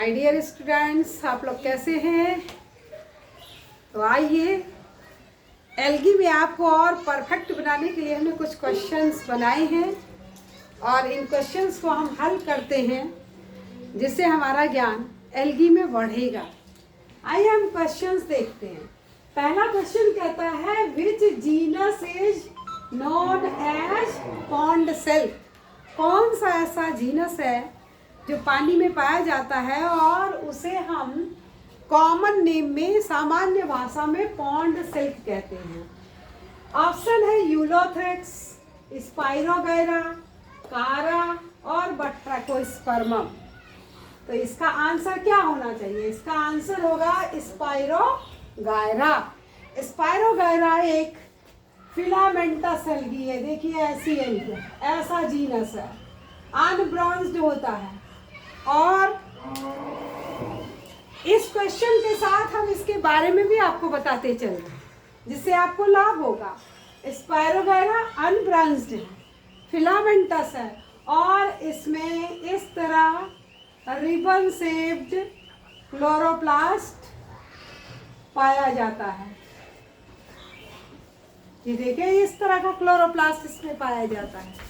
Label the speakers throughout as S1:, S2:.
S1: My dear students, आप लोग कैसे हैं। तो आइए, एल्गी में आपको और परफेक्ट बनाने के लिए हमने कुछ क्वेश्चंस बनाए हैं और इन क्वेश्चंस को हम हल करते हैं जिससे हमारा ज्ञान एल्गी में बढ़ेगा। आइए हम क्वेश्चंस देखते हैं। पहला क्वेश्चन कहता है which genus is known as pond silk. कौन सा ऐसा जीनस है जो पानी में पाया जाता है और उसे हम कॉमन नेम में सामान्य भाषा में पॉन्ड सिल्क कहते हैं। ऑप्शन है यूलोथ्रेक्स, स्पाइरोगैरा, कारा और बट्रैकोस्पर्मम। तो इसका आंसर क्या होना चाहिए? इसका आंसर होगा स्पाइरोगैरा। स्पाइरोगैरा एक फिलामेंटस एल्गी है। देखिए ऐसी एल्गी, ऐसा जीनस है, अनब्रांच्ड होता है। और इस क्वेश्चन के साथ हम इसके बारे में भी आपको बताते चल रहे हैं जिससे आपको लाभ होगा। स्पाइरोगैरा अनब्रांच्ड है, फिलामेंटस है और इसमें इस तरह रिबन शेप्ड क्लोरोप्लास्ट पाया जाता है। ये देखिए, इस तरह का क्लोरोप्लास्ट इसमें पाया जाता है।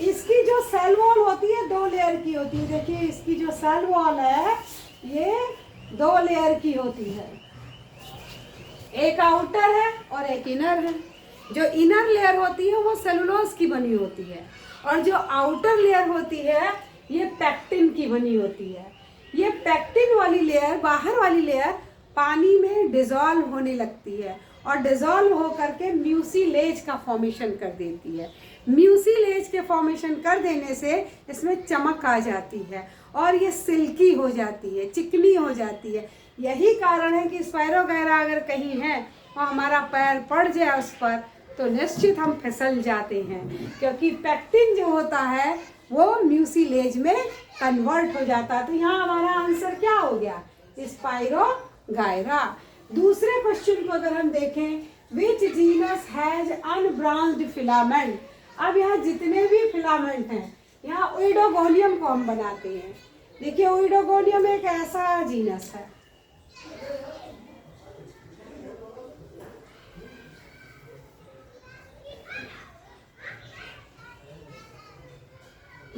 S1: इसकी जो सेल वॉल होती है 2 लेयर की होती है। देखिए इसकी जो सेल वॉल है ये 2 लेयर की होती है, एक आउटर है और एक इनर है। जो इनर लेयर होती है वो सेलुलोज की बनी होती है और जो आउटर लेयर होती है ये पैक्टिन की बनी होती है। ये पैक्टिन वाली लेयर, बाहर वाली लेयर पानी में डिजॉल्व होने लगती है और डिजॉल्व होकर के म्यूसिलेज का फॉर्मेशन कर देती है। म्यूसिलेज के फॉर्मेशन कर देने से इसमें चमक आ जाती है और ये सिल्की हो जाती है, चिकनी हो जाती है। यही कारण है कि स्पाइरोगैरा अगर कहीं है और हमारा पैर पड़ जाए उस पर तो निश्चित हम फिसल जाते हैं, क्योंकि पैक्टिन जो होता है वो म्यूसिलेज में कन्वर्ट हो जाता है। तो यहाँ हमारा आंसर क्या हो गया? स्पाइरोगैरा। दूसरे क्वेश्चन को अगर हम देखें, विच जीनस हैज अनब्रांच्ड फिलामेंट। अब यहाँ जितने भी फिलामेंट हैं, यहाँ ओइडोगोनियम को हम बनाते हैं। देखिए ओइडोगोनियम एक ऐसा जीनस है,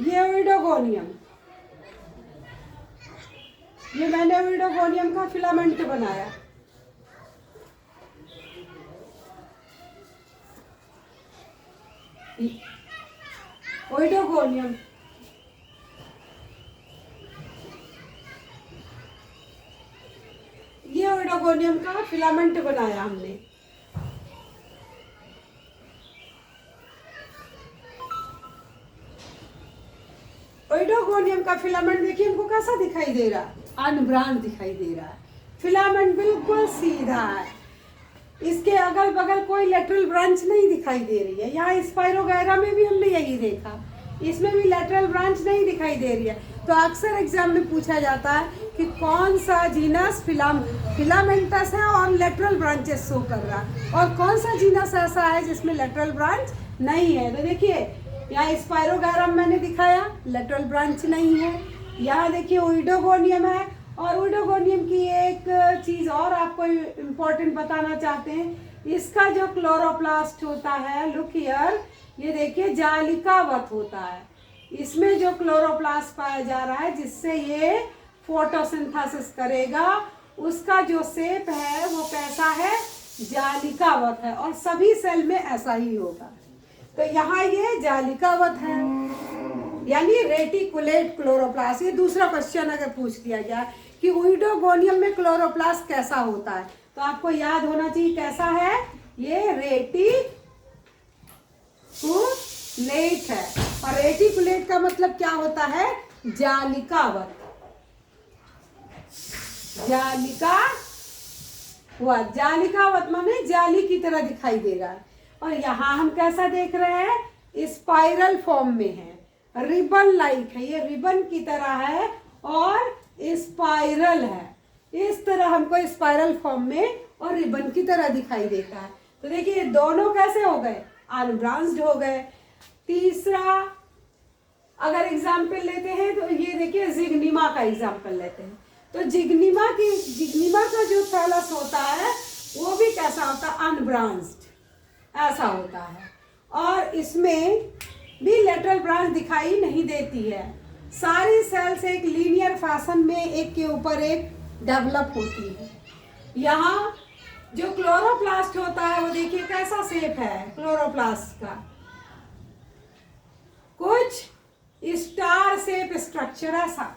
S1: ये ओइडोगोनियम, ये मैंने ओइडोगोनियम का फिलामेंट बनाया। ओइडोगोनियम, ये ओइडोगोनियम का फिलामेंट बनाया हमने। ओइडोगोनियम का फिलामेंट देखिए हमको कैसा दिखाई दे रहा है? अनब्रांच दिखाई दे रहा है। फिलामेंट बिल्कुल सीधा है, इसके अगल बगल कोई लेटरल ब्रांच नहीं दिखाई दे रही है। यहाँ स्पाइरोगैरा में भी हमने यही देखा, इसमें भी लेटरल ब्रांच नहीं दिखाई दे रही है। तो अक्सर एग्जाम में पूछा जाता है कि कौन सा जीनस फिलामेंटस है और लेटरल ब्रांचेस शो कर रहा है, और कौन सा जीनस ऐसा है जिसमें लेटरल ब्रांच नहीं है। तो देखिए यहाँ स्पाइरोगैरा मैंने दिखाया, लेटरल ब्रांच नहीं है। यहाँ देखिए ओइडोगोनियम है, और ओइडोगोनियम की एक चीज़ और आपको इम्पोर्टेंट बताना चाहते हैं, इसका जो क्लोरोप्लास्ट होता है, लुक हियर, ये देखिए जालिकावत होता है। इसमें जो क्लोरोप्लास्ट पाया जा रहा है जिससे ये फोटोसिंथेसिस करेगा, उसका जो शेप है वो कैसा है? जालिकावत है, और सभी सेल में ऐसा ही होगा। तो यहाँ ये जालिकावत है, यानी रेटिकुलेट क्लोरोप्लास्ट। ये दूसरा क्वेश्चन अगर पूछ लिया गया कि ओइडोगोनियम में क्लोरोप्लास्ट कैसा होता है, तो आपको याद होना चाहिए कैसा है? ये रेटिकुलेट है, और रेटिकुलेट का मतलब क्या होता है? जालिकावत। जालिकावत माने जाली की तरह दिखाई दे रहा है। और यहाँ हम कैसा देख रहे हैं? स्पाइरल फॉर्म में है, रिबन लाइक है, ये रिबन की तरह है और स्पाइरल है। इस तरह हमको स्पाइरल फॉर्म में और रिबन की तरह दिखाई देता है। तो देखिए दोनों कैसे हो गए? अनब्रांच्ड हो गए। तीसरा अगर एग्जाम्पल लेते हैं तो ये देखिए जिग्निमा का एग्जाम्पल लेते हैं, तो जिग्निमा का जो थैलस होता है वो भी कैसा होता है, अनब्रांच्ड ऐसा होता है, और इसमें भी लेटरल ब्रांच दिखाई नहीं देती है। सारी सेल्स एक लीनियर फैशन में एक के ऊपर एक डेवलप होती है। यहाँ जो क्लोरोप्लास्ट होता है वो देखिए कैसा शेप है क्लोरोप्लास्ट का, कुछ स्टार शेप स्ट्रक्चर, ऐसा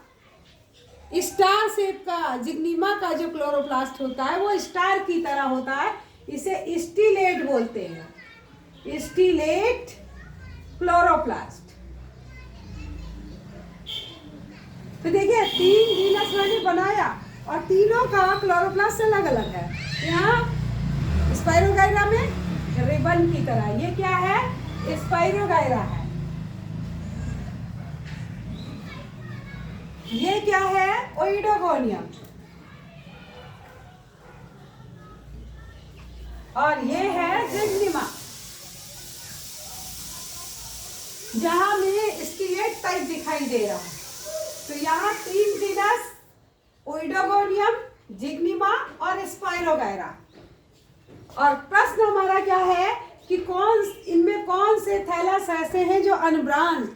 S1: स्टार शेप का जिग्निमा का जो क्लोरोप्लास्ट होता है वो स्टार की तरह होता है, इसे स्टीलेट बोलते हैं, स्टीलेट क्लोरोप्लास्ट। तो देखिए 3 जीनस मैंने बनाया और तीनों का क्लोरोप्लास्ट अलग अलग है। यहाँ स्पाइरोगाइरा में रिबन की तरह, ये क्या है, स्पाइरोगाइरा है। ये क्या है, ओइडोगोनियम, और ये है जिग्निमा। जहां में स्टीलेट टाइप दिखाई दे रहा है, तो यहाँ 3 जीनस, ओइडोगोनियम, जिग्निमा और स्पाइरोगाइरा। और प्रश्न हमारा क्या है कि इनमें कौन से थैलस ऐसे हैं जो अनब्रांच्ड,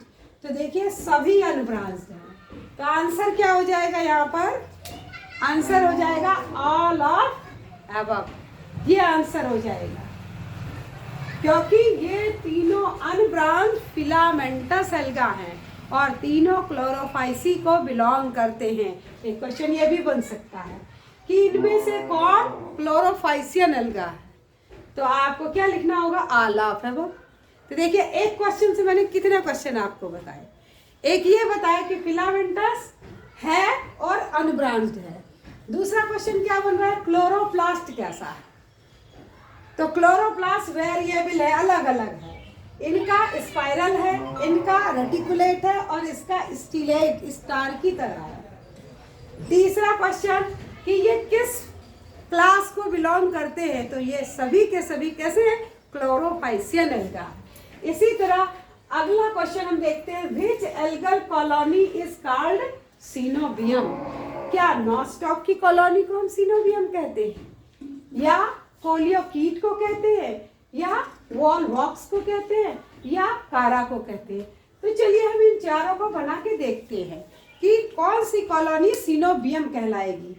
S1: तो देखिए सभी अनब्रांच्ड हैं। तो आंसर क्या हो जाएगा, यहाँ पर आंसर हो जाएगा ऑल ऑफ अबव, ये आंसर हो जाएगा, क्योंकि ये तीनों अनब्रांच्ड फिलामेंटस एल्गा हैं और तीनों क्लोरोफाइसी को बिलोंग करते हैं। एक क्वेश्चन ये भी बन सकता है कि इनमें से कौन क्लोरोफाइसियन एल्गा है, तो आपको क्या लिखना होगा, ऑल ऑफ अबव। तो देखिए एक क्वेश्चन से मैंने कितने क्वेश्चन आपको बताए, एक ये बताया कि फिलामेंटस है और अनब्रांच्ड है। दूसरा क्वेश्चन क्या बन रहा है, क्लोरोप्लास्ट कैसा है, तो क्लोरोप्लास्ट वेरिएबल है, अलग अलग है, इनका स्पाइरल है, इनका रेटिकुलेट है और इसका स्टीलेट स्टार की तरह है। तीसरा क्वेश्चन कि ये किस क्लास को बिलोंग करते हैं, तो ये सभी के सभी कैसे हैं, क्लोरोफाइसियन एल्गा। इसी तरह अगला क्वेश्चन हम देखते हैं, which algal colony is called coenobium. क्या नॉस्टॉक की कॉलोनी को हम सिनोबियम कहते हैं, या कोलियोकीट को कहते हैं, या वॉलवॉक्स को कहते हैं, या कारा को कहते हैं। तो चलिए हम इन चारों को बना के देखते हैं कि कौन सी कॉलोनी सिनोबियम कहलाएगी।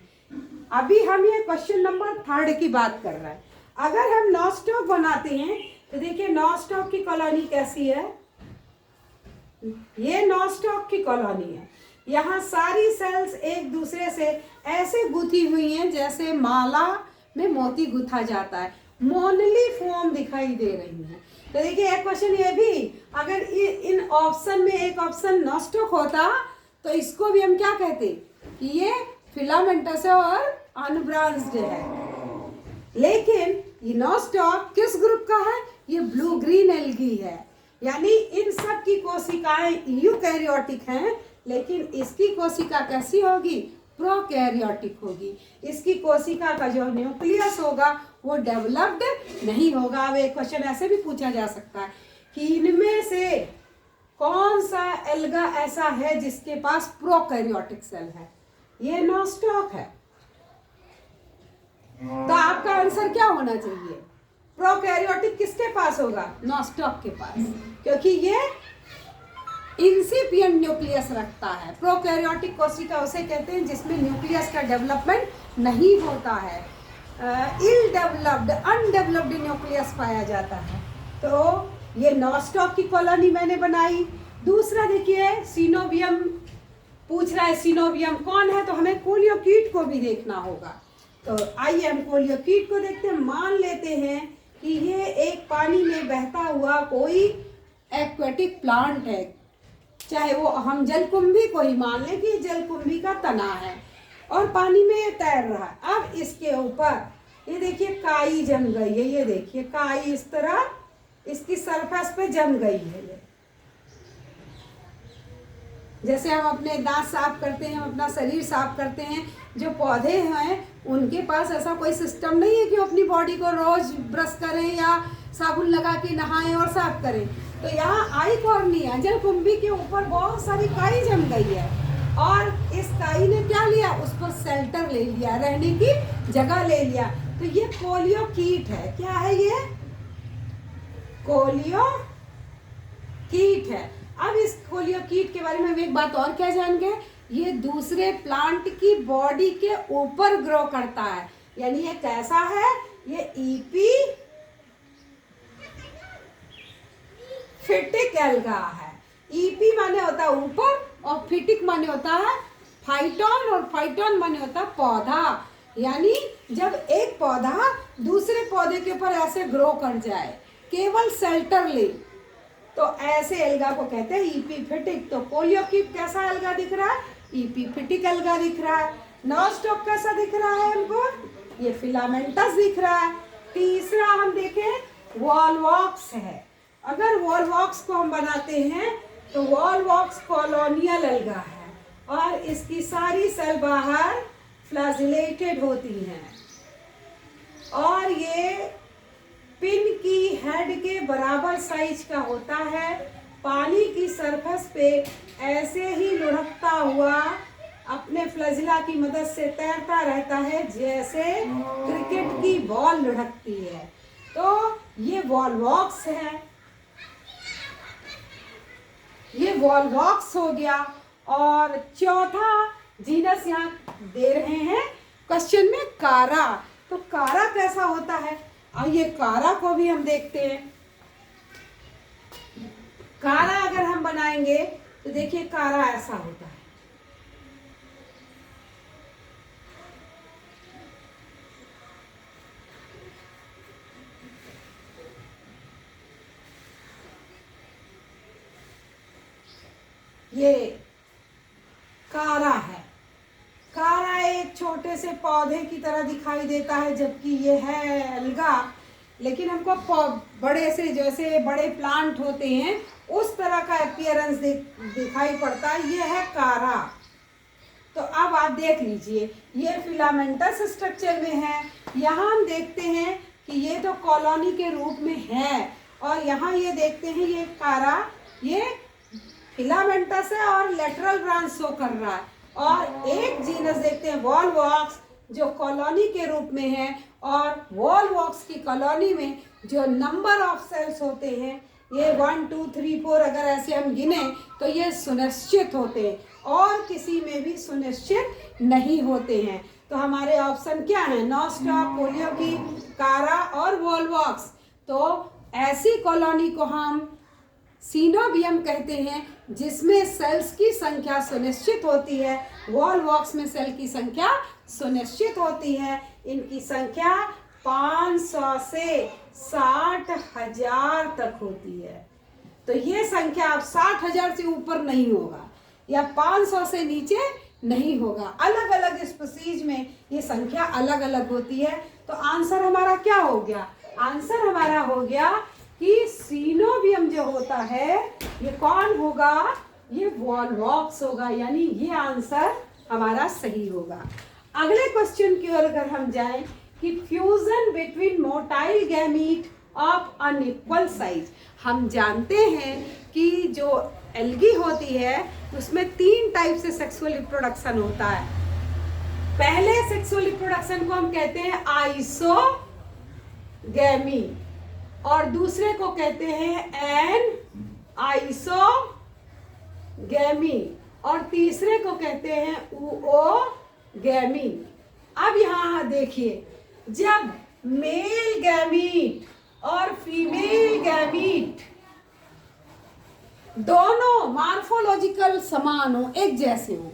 S1: अभी हम ये क्वेश्चन नंबर 3 की बात कर रहे हैं। अगर हम नॉस्टॉक बनाते हैं तो देखिए नॉस्टॉक की कॉलोनी कैसी है, ये नॉस्टॉक की कॉलोनी है। यहाँ सारी सेल्स एक दूसरे से ऐसे गुथी हुई हैं जैसे माला में मोती गुथा जाता है, मोनली फॉर्म दिखाई दे रही है। तो देखिए एक क्वेश्चन ये भी, अगर इन ऑप्शन में एक ऑप्शन नॉस्टॉक होता तो इसको भी हम क्या कहते कि ये फिलामेंटस है और अनब्रांच्ड है। लेकिन ये नॉस्टॉक किस ग्रुप का है, ये ब्लू ग्रीन एल्गी है, यानी इन सब की कोशिकाएं यूकैरियोटिक हैं, लेकिन इसकी कोशिका कैसी होगी, प्रोकैरियोटिक होगी। इसकी कोशिका का जो न्यूक्लियस होगा वो डेवलप्ड नहीं होगा। अब एक क्वेश्चन ऐसे भी पूछा जा सकता है कि इनमें से कौन सा एल्गा ऐसा है जिसके पास प्रोकैरियोटिक सेल है, ये नॉस्टॉक है। तो आपका आंसर क्या होना चाहिए, प्रोकैरियोटिक किसके पास होगा, नॉस्टॉक के पास, क्योंकि ये इंसिपिएंट न्यूक्लियस रखता है। प्रोकैरियोटिक कोशिका उसे कहते हैं जिसमें न्यूक्लियस का डेवलपमेंट नहीं होता है, इल डेवलप्ड अनडेवलप्ड न्यूक्लियस पाया जाता है। तो ये नॉस्टॉक की कॉलोनी मैंने बनाई। दूसरा देखिए सिनोबियम पूछ रहा है, सिनोबियम कौन है, तो हमें कोलियोकीट को भी देखना होगा। तो आइए हम कोलियोकीट को देखते हैं। मान लेते हैं कि ये एक पानी में बहता हुआ कोई एक्वेटिक प्लांट है, चाहे वो हम जलकुंभी को ही मान लें कि जलकुंभी का तना है और पानी में तैर रहा है। अब इसके ऊपर ये देखिए काई जम गई है, ये देखिए काई इस तरह इसकी सरफेस पे जम गई है। ये जैसे हम अपने दांत साफ करते हैं, हम अपना शरीर साफ करते हैं, जो पौधे हैं उनके पास ऐसा कोई सिस्टम नहीं है कि वो अपनी बॉडी को रोज ब्रश करें या साबुन लगा के नहाएं और साफ करें। तो यहाँ आई कॉर्निया जलकुंभी के ऊपर बहुत सारी काई जम गई है और इस काई ने क्या लिया, उस पर शेल्टर ले लिया, रहने की जगह ले लिया। तो ये कोलियो कीट है। क्या है ये? कोलियो कीट है। अब इस कोलियो कीट के बारे में हम एक बात और क्या जान गए, ये दूसरे प्लांट की बॉडी के ऊपर ग्रो करता है। यानी ये कैसा है? ये ईपी फिटिक एल्गा है। ईपी माने होता है ऊपर और फिटिक माने होता है फाइटोन, और फाइटोन माने होता है पौधा। यानी जब एक पौधा दूसरे पौधे के ऊपर ऐसे ग्रो कर जाए, केवल शेल्टर ले, तो ऐसे एल्गा को कहते हैं ईपीफिटिक। तो कोलियोकीट कैसा एल्गा दिख रहा है? ईपीफिटिक एल्गा दिख रहा है। नॉस्टॉक कैसा दिख रहा है हमको? ये फिलामेंटस दिख रहा है। तीसरा हम देखें वॉलवॉक्स है। अगर वॉलवॉक्स को हम बनाते हैं तो वॉलवॉक्स कॉलोनियल एल्गा है और इसकी सारी सेल बाहर फ्लैजिलेटेड होती हैं और ये पिन की हेड के बराबर साइज का होता है। पानी की सरफेस पे ऐसे ही लुढ़कता हुआ अपने फ्लैजिला की मदद से तैरता रहता है जैसे क्रिकेट की बॉल लुढ़कती है। तो ये वॉलवॉक्स है, ये वॉलवॉक्स हो गया। और चौथा जीनस यहाँ दे रहे हैं क्वेश्चन में कारा। तो कारा कैसा होता है? आइए कारा को भी हम देखते हैं। कारा अगर हम बनाएंगे तो देखिए कारा ऐसा होता है। ये कारा है। कारा एक छोटे से पौधे की तरह दिखाई देता है जबकि ये है एल्गा, लेकिन हमको बड़े से जैसे बड़े प्लांट होते हैं उस तरह का अपीयरेंस दिखाई पड़ता है। ये है कारा। तो अब आप देख लीजिए ये फिलामेंटस स्ट्रक्चर में है। यहाँ हम देखते हैं कि ये तो कॉलोनी के रूप में है और यहाँ ये देखते हैं ये कारा, ये फिलामेंटस है और लेटरल ब्रांच शो कर रहा है। और एक जीनस देखते हैं वॉलवॉक्स जो कॉलोनी के रूप में है और वॉलवॉक्स की कॉलोनी में जो नंबर ऑफ सेल्स होते हैं ये 1 2 3 4 अगर ऐसे हम गिने तो ये सुनिश्चित होते हैं और किसी में भी सुनिश्चित नहीं होते हैं। तो हमारे ऑप्शन क्या है? नॉस्टॉक, कोलियोकीट, कारा और वॉलवॉक्स। तो ऐसी कॉलोनी को हम सीनोबियम कहते हैं जिसमें सेल्स की संख्या सुनिश्चित होती है। वॉलवॉक्स में सेल की संख्या सुनिश्चित होती है। इनकी संख्या 500 से 60,000 तक होती है। तो ये संख्या अब 60,000 से ऊपर नहीं होगा या 500 से नीचे नहीं होगा। अलग अलग स्पीशीज में ये संख्या अलग अलग होती है। तो आंसर हमारा क्या हो गया? आंसर हमारा हो गया कि सीनोबियम जो होता है ये कौन होगा? ये वॉलवॉक्स होगा। यानी ये आंसर हमारा सही होगा। अगले क्वेश्चन की ओर अगर हम जाएं कि fusion between motile gamete of unequal size. हम जानते हैं कि जो एल्गी होती है उसमें 3 टाइप से सेक्सुअल रिप्रोडक्शन होता है। पहले सेक्सुअल रिप्रोडक्शन को हम कहते हैं आइसोगैमी और दूसरे को कहते हैं एन आइसोगैमी और तीसरे को कहते हैं ऊओगैमी। अब यहाँ देखिए जब मेल गैमीट और फीमेल गैमीट दोनों मार्फोलॉजिकल समान हो, एक जैसे हो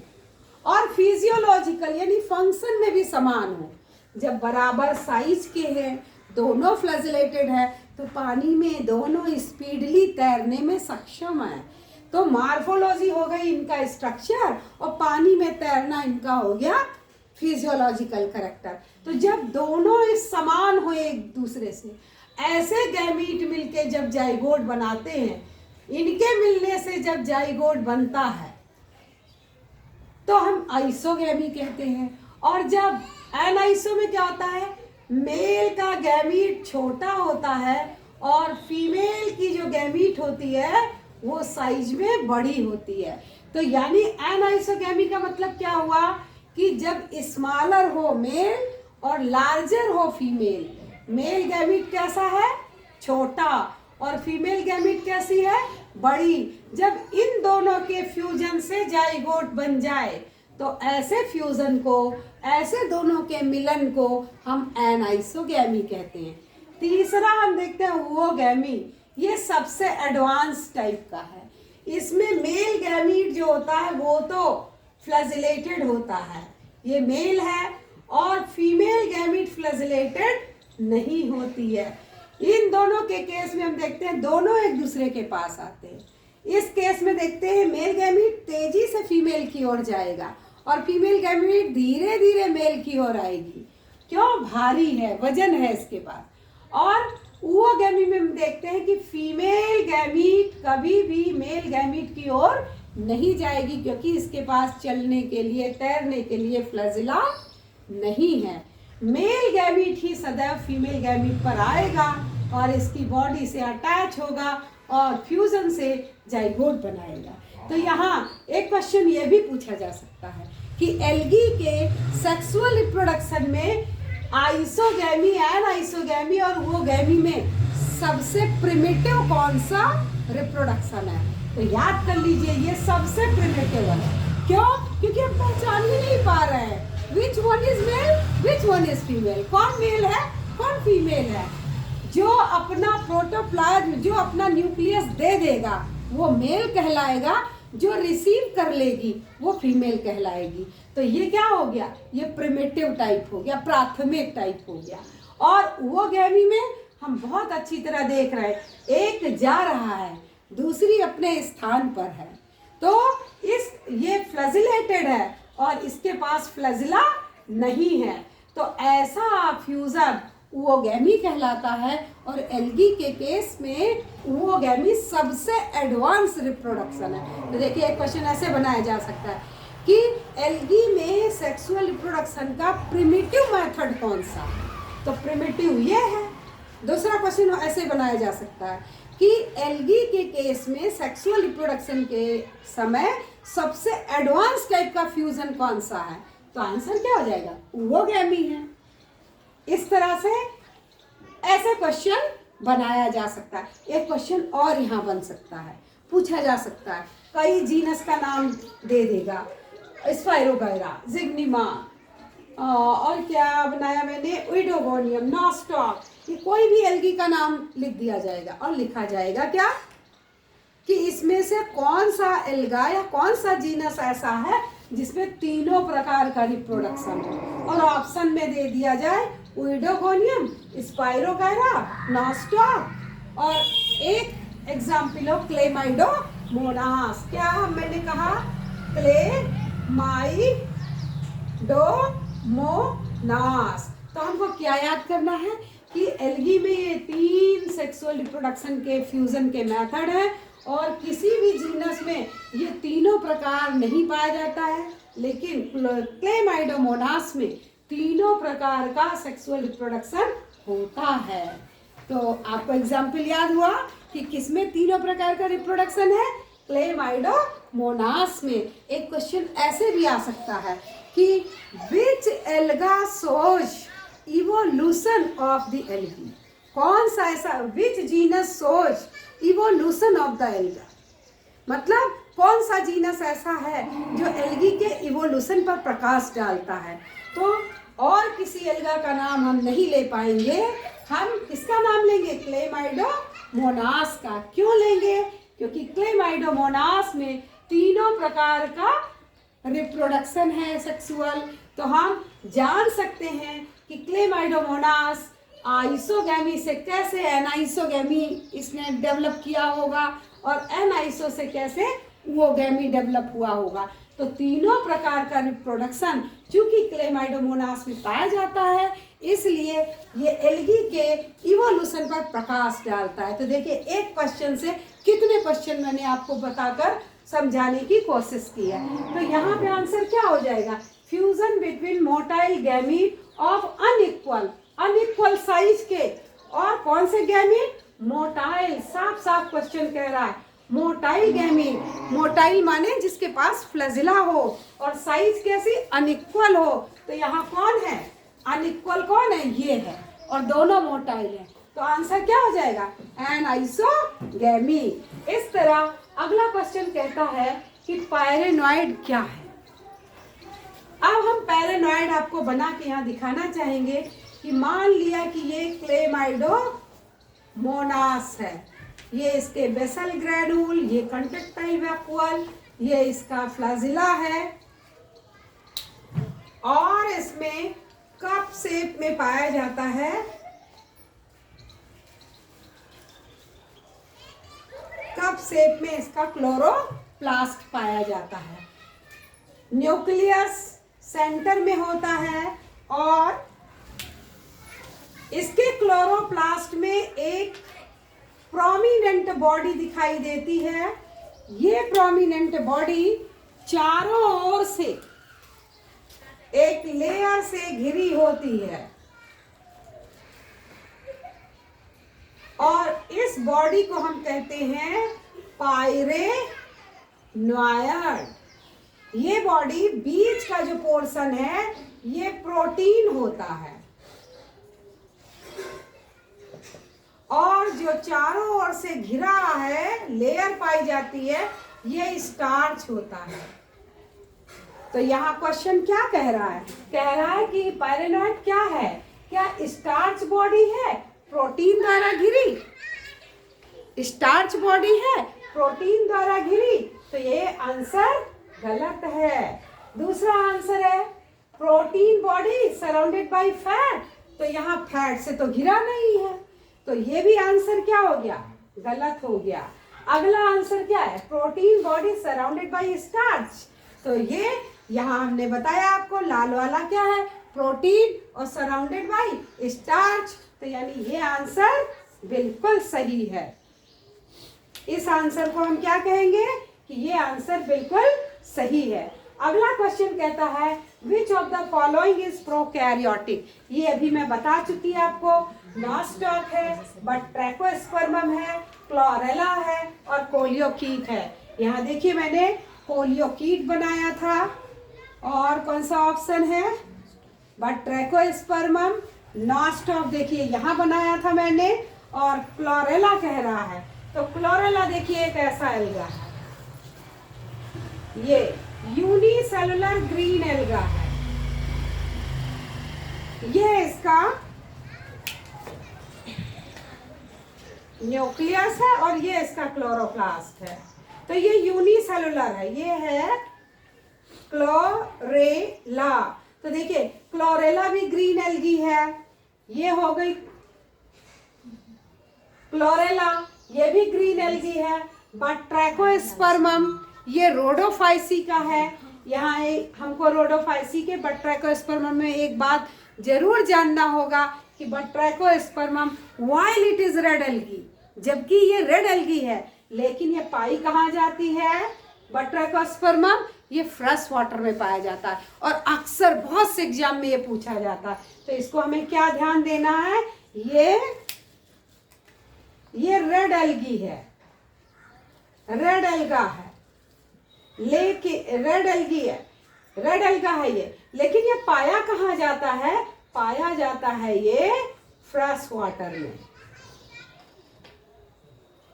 S1: और फिजियोलॉजिकल यानी फंक्शन में भी समान हो, जब बराबर साइज के हैं, दोनों फ्लैजिलेटेड है तो पानी में दोनों स्पीडली तैरने में सक्षम है। तो मार्फोलॉजी हो गई इनका स्ट्रक्चर और पानी में तैरना इनका हो गया फिजियोलॉजिकल कैरेक्टर। तो जब दोनों इस समान हो एक दूसरे से, ऐसे गैमीट मिलके जब जाइगोट बनाते हैं, इनके मिलने से जब जाइगोट बनता है तो हम आइसोगैमी कहते हैं। और जब एनाइसो में क्या होता है? मेल का गैमीट छोटा होता है और फीमेल की जो गैमीट होती है वो साइज में बड़ी होती है। तो यानी एनाइसोगैमी का मतलब क्या हुआ कि जब स्मॉलर हो मेल और लार्जर हो फीमेल। मेल गैमीट कैसा है, छोटा, और फीमेल गैमीट कैसी है, बड़ी। जब इन दोनों के फ्यूजन से जाइगोट बन जाए तो ऐसे फ्यूजन को, ऐसे दोनों के मिलन को हम एनाइसोगैमी कहते हैं। तीसरा हम देखते हैं ओवोगैमी। ये सबसे एडवांस टाइप का है। इसमें मेल गैमीट जो होता है वो तो फ्लैजिलेटेड होता है, ये मेल है, और फीमेल गैमीट फ्लैजिलेटेड नहीं होती है। इन दोनों के केस में हम देखते हैं दोनों एक दूसरे के पास आते हैं। इस केस में देखते हैं मेल गैमीट तेजी से फीमेल की ओर जाएगा और फीमेल गैमीट धीरे धीरे मेल की ओर आएगी। क्यों, भारी है, वजन है इसके पास। और ओवोगैमी में हम देखते हैं कि फीमेल गैमीट कभी भी मेल गैमीट की ओर नहीं जाएगी, क्योंकि इसके पास चलने के लिए, तैरने के लिए फ्लैजिला नहीं है। मेल गैमीट ही सदैव फीमेल गैमीट पर आएगा और इसकी बॉडी से अटैच होगा और फ्यूजन से जाइगोट बनाएगा। तो यहाँ एक क्वेश्चन ये भी पूछा जा सकता है कि एल्गी के सेक्सुअल रिप्रोडक्शन में आइसोगैमी, एनाइसोगैमी और ओवोगैमी में सबसे प्रिमिटिव कौन सा रिप्रोडक्शन है? तो याद कर लीजिए, ये सबसे प्रिमिटिव है। क्यों? क्योंकि हम पहचान ही नहीं पा रहे हैं which one is male, which one is female, कौन मेल है, कौन फीमेल है। जो अपना प्रोटोप्लाज्म, जो अपना न्यूक्लियस दे देगा वो मेल कहलाएगा, जो रिसीव कर लेगी वो फीमेल कहलाएगी। तो ये क्या हो गया, ये प्रिमिटिव टाइप हो गया, प्राथमिक टाइप हो गया। और ओवोगैमी में हम बहुत अच्छी तरह देख रहे हैं, एक जा रहा है, दूसरी अपने स्थान पर है। तो ये फ्लैजिलेटेड है और इसके पास फ्लैजिला नहीं है। तो ऐसा फ्यूजन ओवोगैमी कहलाता है। और एल्गी के केस में ओवोगैमी सबसे एडवांस रिप्रोडक्शन है। तो देखिए एक क्वेश्चन ऐसे बनाया जा सकता है कि एल्गी में सेक्सुअल रिप्रोडक्शन का प्रिमिटिव मेथड कौन सा? तो प्रिमिटिव ये है। दूसरा क्वेश्चन ऐसे बनाया जा सकता है कि एल्गी के केस में सेक्सुअल रिप्रोडक्शन के समय सबसे एडवांस टाइप का फ्यूजन कौन सा है? तो आंसर क्या हो जाएगा, ओवोगैमी है। इस तरह से ऐसे क्वेश्चन बनाया जा सकता है। एक क्वेश्चन और यहाँ बन सकता है, पूछा जा सकता है, कई जीनस का नाम दे देगा, स्पाइरोगायरा, जिग्निमा, और क्या बनाया मैंने, ओइडोगोनियम, नॉस्टॉक, ये कोई भी एल्गी का नाम लिख दिया जाएगा और लिखा जाएगा क्या कि इसमें से कौन सा एल्गा या कौन सा जीनस ऐसा है जिसमें तीनों प्रकार का रिप्रोडक्शन हो। और ऑप्शन में दे दिया जाए ओइडोगोनियम, स्पाइरोगायरा, नॉस्टॉक और एक एग्जाम्पल हो क्लेमाइडोमोनास। क्या मैंने कहा, क्लेमाइडोमोनास। तो हमको क्या याद करना है कि एल्गी में ये 3 सेक्सुअल रिप्रोडक्शन के फ्यूजन के मेथड है और किसी भी जीनस में ये तीनों प्रकार नहीं पाया जाता है, लेकिन क्लेमाइडोमोनास में तीनों प्रकार का सेक्सुअल रिप्रोडक्शन होता है। तो आपको एग्जाम्पल याद हुआ कि किसमें तीनों प्रकार का रिप्रोडक्शन है, क्लेमाइडोमोनास में। एक क्वेश्चन ऐसे भी आ सकता है कि which alga shows evolution of the algae, कौन सा ऐसा, which genus shows evolution of the alga, मतलब कौन सा जीनस ऐसा है जो एल्गी के इवोल्यूशन पर प्रकाश डालता है। तो और किसी एल्गा का नाम हम नहीं ले पाएंगे, हम किसका नाम लेंगे, क्लेमाइडोमोनास का। क्यों लेंगे, क्योंकि क्लेमाइडोमोनास में तीनों प्रकार का रिप्रोडक्शन है सेक्सुअल। तो हम जान सकते हैं कि क्लेमाइडोमोनास आइसोगैमी से कैसे एनाइसोगैमी इसने डेवलप किया होगा और एनाइसो से कैसे ओवोगैमी डेवलप हुआ होगा। तो तीनों प्रकार का रिप्रोडक्शन चूंकि क्लेमाइडोमोनास में पाया जाता है, इसलिए ये एल्गी के इवोल्यूशन पर प्रकाश डालता है। तो देखिए एक क्वेश्चन से कितने क्वेश्चन मैंने आपको बताकर समझाने की कोशिश की है। तो यहाँ पे आंसर क्या हो जाएगा, fusion between motile gamete of unequal size के और कौन से गैमीट, मोटाइल, साफ साफ क्वेश्चन कह रहा है मोटाइल गैमीट। मोटाइल माने जिसके पास फ्लैजिला हो और साइज कैसी अनइक्वल हो। तो यहाँ कौन है अनइक्वल, कौन है ये है, और दोनों मोटाइल है। तो आंसर क्या हो जाएगा एन आइसोगैमी। इस तरह अगला क्वेश्चन कहता है कि पैरेनॉइड क्या है। अब हम पैरेनॉइड आपको बना के यहाँ दिखाना चाहेंगे कि मान लिया कि ये क्लेमाइडोमोनास है, ये इसके बेसल ग्रेनुल, ये कंट्रैक्टाइल वैक्यूल, ये इसका फ्लैजिला है और इसमें कप शेप में पाया जाता है। कप शेप में इसका क्लोरोप्लास्ट पाया जाता है। न्यूक्लियस सेंटर में होता है और इसके क्लोरोप्लास्ट में एक प्रोमिनेंट बॉडी दिखाई देती है। ये प्रोमिनेंट बॉडी चारों ओर से एक लेयर से घिरी होती है और इस बॉडी को हम कहते हैं पाइरेनॉइड। ये बॉडी बीच का जो पोर्शन है ये प्रोटीन होता है और जो चारों ओर से घिरा है लेयर पाई जाती है ये स्टार्च होता है। तो यहाँ क्वेश्चन क्या कह रहा है, कह रहा है कि पैरेनॉइड क्या है, क्या स्टार्च बॉडी है प्रोटीन द्वारा घिरी, स्टार्च बॉडी है प्रोटीन द्वारा घिरी। तो ये आंसर गलत है। दूसरा आंसर है protein body surrounded by fat. तो यहाँ फैट से तो घिरा नहीं है, तो ये भी आंसर क्या हो गया गलत हो गया। अगला आंसर क्या है protein body surrounded by starch. तो ये यहाँ हमने बताया आपको लाल वाला क्या है प्रोटीन और सराउंडेड बाय स्टार्च। तो यानी ये आंसर बिल्कुल सही है। इस आंसर को हम क्या कहेंगे कि ये आंसर बिल्कुल सही है। अगला क्वेश्चन कहता है which of the following is prokaryotic. ये अभी मैं बता चुकी आपको, नॉस्टॉक है, बट्रैकोस्पर्मम है, क्लोरेला है और कोलियोकीट है। यहाँ देखिए मैंने कोलियोकीट बनाया था और कौन सा ऑप्शन है बट्रैकोस्पर्मम। नॉस्टॉक देखिए यहाँ बनाया था मैंने और क्लोरेला कह रहा है। तो क्लोरेला देखिए एक ऐसा एल्गा है, ये यूनिसेलुलर ग्रीन एल्गा है, ये इसका न्यूक्लियस है और ये इसका क्लोरोप्लास्ट है। तो ये यूनिसेलुलर है, ये है क्लोरेला। तो देखिए क्लोरेला भी ग्रीन एल्गी है, ये हो गई क्लोरेला, ये भी ग्रीन एल्गी है। बट्रैकोस्पर्मम ये रोडोफाइसी का है। यहाँ हमको रोडोफाइसी के बट्रैकोस्पर्मम में एक बात जरूर जानना होगा कि Batrachospermum while it is red algae, जबकि ये रेड एल्गी है, लेकिन ये पाई कहाँ जाती है बट्रैकोस्पर्मम, ये फ्रेश वाटर में पाया जाता है और अक्सर बहुत से एग्जाम में ये पूछा जाता है। तो इसको हमें क्या ध्यान देना है, ये रेड एल्गी है, रेड एल्गा है, लेकिन रेड एल्गी है, रेड एल्गा है ये, लेकिन ये पाया कहाँ जाता है, पाया जाता है ये फ्रेश वाटर में।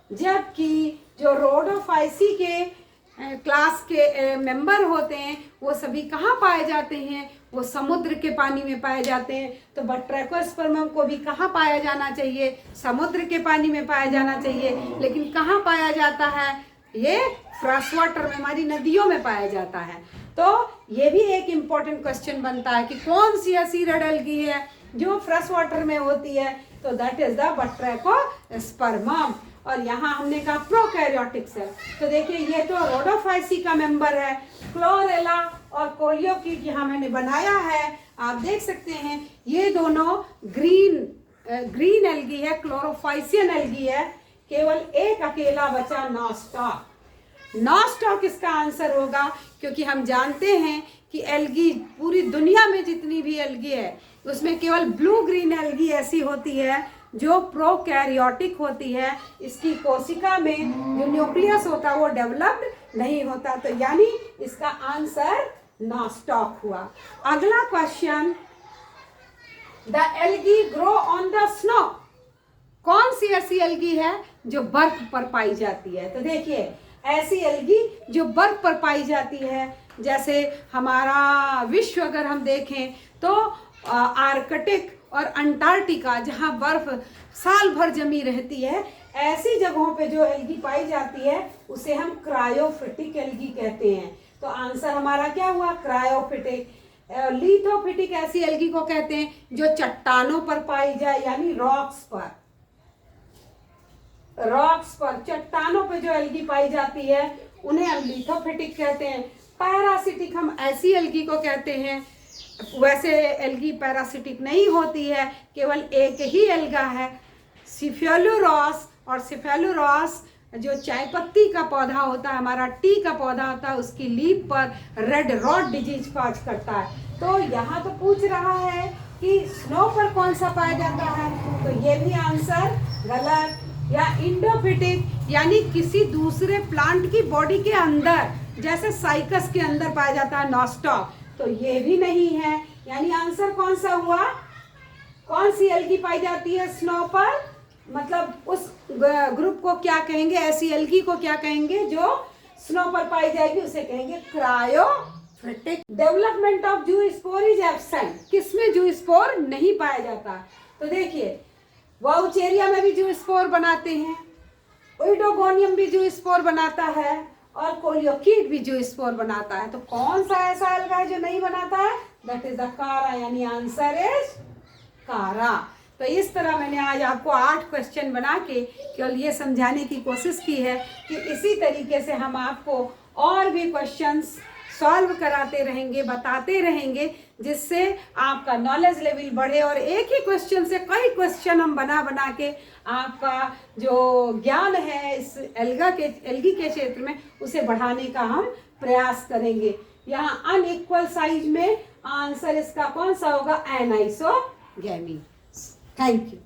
S1: जबकि जो रोडोफाइसी के क्लास के मेंबर होते हैं वो सभी कहाँ पाए जाते हैं, वो समुद्र के पानी में पाए जाते हैं। तो बट्रैकोस्पर्मम को भी कहाँ पाया जाना चाहिए, समुद्र के पानी में पाया जाना चाहिए, लेकिन कहाँ पाया जाता है, ये फ्रेश वाटर में, हमारी नदियों में पाया जाता है। तो ये भी एक इम्पोर्टेंट क्वेश्चन बनता है कि कौन सी ऐसी रेड एल्गी है जो फ्रेश वाटर में होती है। तो दैट इज द बट्रैकोस्पर्मम। और यहाँ हमने कहा प्रोकैरियोटिक सेल। तो देखिए ये तो रोडोफाइसी का मेंबर है, क्लोरेला और कोलियोकीट यहाँ मैंने बनाया है, आप देख सकते हैं ये दोनों ग्रीन एल्गी है, क्लोरोफाइसियन एल्गी है। केवल एक अकेला बचा नॉस्टॉक। नॉस्टॉक इसका आंसर होगा, क्योंकि हम जानते हैं कि एल्गी पूरी दुनिया में जितनी भी एल्गी है उसमें केवल ब्लू ग्रीन एल्गी ऐसी होती है जो प्रोकैरियोटिक होती है, इसकी कोशिका में जो न्यूक्लियस होता है वो डेवलप्ड नहीं होता। तो यानी इसका आंसर नॉस्टॉक हुआ। अगला question, the algae grow on the snow. कौन सी ऐसी एल्गी है जो बर्फ पर पाई जाती है? तो देखिए, ऐसी एल्गी जो बर्फ पर पाई जाती है, जैसे हमारा विश्व अगर हम देखें तो आर्कटिक और अंटार्कटिका, जहाँ बर्फ साल भर जमी रहती है, ऐसी जगहों पे जो एल्गी पाई जाती है उसे हम क्रायोफिटिक एल्गी कहते हैं। तो आंसर हमारा क्या हुआ? क्रायोफिटिक। लिथोफिटिक ऐसी एल्गी को कहते हैं जो चट्टानों पर पाई जाए, यानी रॉक्स पर चट्टानों पे जो एल्गी पाई जाती है उन्हें हम लिथोफिटिक कहते हैं। पैरासिटिक हम ऐसी एल्गी को कहते हैं, वैसे एल्गी पैरासिटिक नहीं होती है, केवल एक ही एल्गा है, सिफेलुरोस। और सिफेलुरोस जो चाय पत्ती का पौधा होता है, हमारा टी का पौधा होता है, उसकी लीफ पर रेड रॉट डिजीज कॉज करता है। तो यहाँ तो पूछ रहा है कि स्नो पर कौन सा पाया जाता है, तो ये भी आंसर गलत। या इंडोफिटिक, यानी किसी दूसरे प्लांट की बॉडी के अंदर, जैसे साइकस के अंदर पाया जाता है नॉस्टॉक, तो ये भी नहीं है। यानी आंसर कौन सा हुआ? कौन सी एल्गी पाई जाती है स्नो पर? मतलब उस ग्रुप को क्या कहेंगे, ऐसी एल्गी को क्या कहेंगे जो स्नो पर पाई जाएगी, उसे कहेंगे cryophytic. Development of zoospore is absent. किसमें जूस्पोर नहीं पाया जाता? तो देखिए, वाउचेरिया में भी जूस्पोर बनाते हैं, ओइडोगोनियम भी जूस्पोर बनाता है, और कोलियोकीट भी जूस्पोर बनाता है। तो कौन सा ऐसा एल्गा है जो नहीं बनाता है? दैट इज द कारा, यानी आंसर इज कारा। तो इस तरह मैंने आज आपको 8 क्वेश्चन बना के केवल ये समझाने की कोशिश की है कि इसी तरीके से हम आपको और भी क्वेश्चंस सॉल्व कराते रहेंगे, बताते रहेंगे, जिससे आपका नॉलेज लेवल बढ़े और एक ही क्वेश्चन से कई क्वेश्चन हम बना बना के आपका जो ज्ञान है इस एल्गी के क्षेत्र में उसे बढ़ाने का हम प्रयास करेंगे। यहाँ अनइक्वल साइज में आंसर इसका कौन सा होगा? एनाइसोगैमी। Thank you.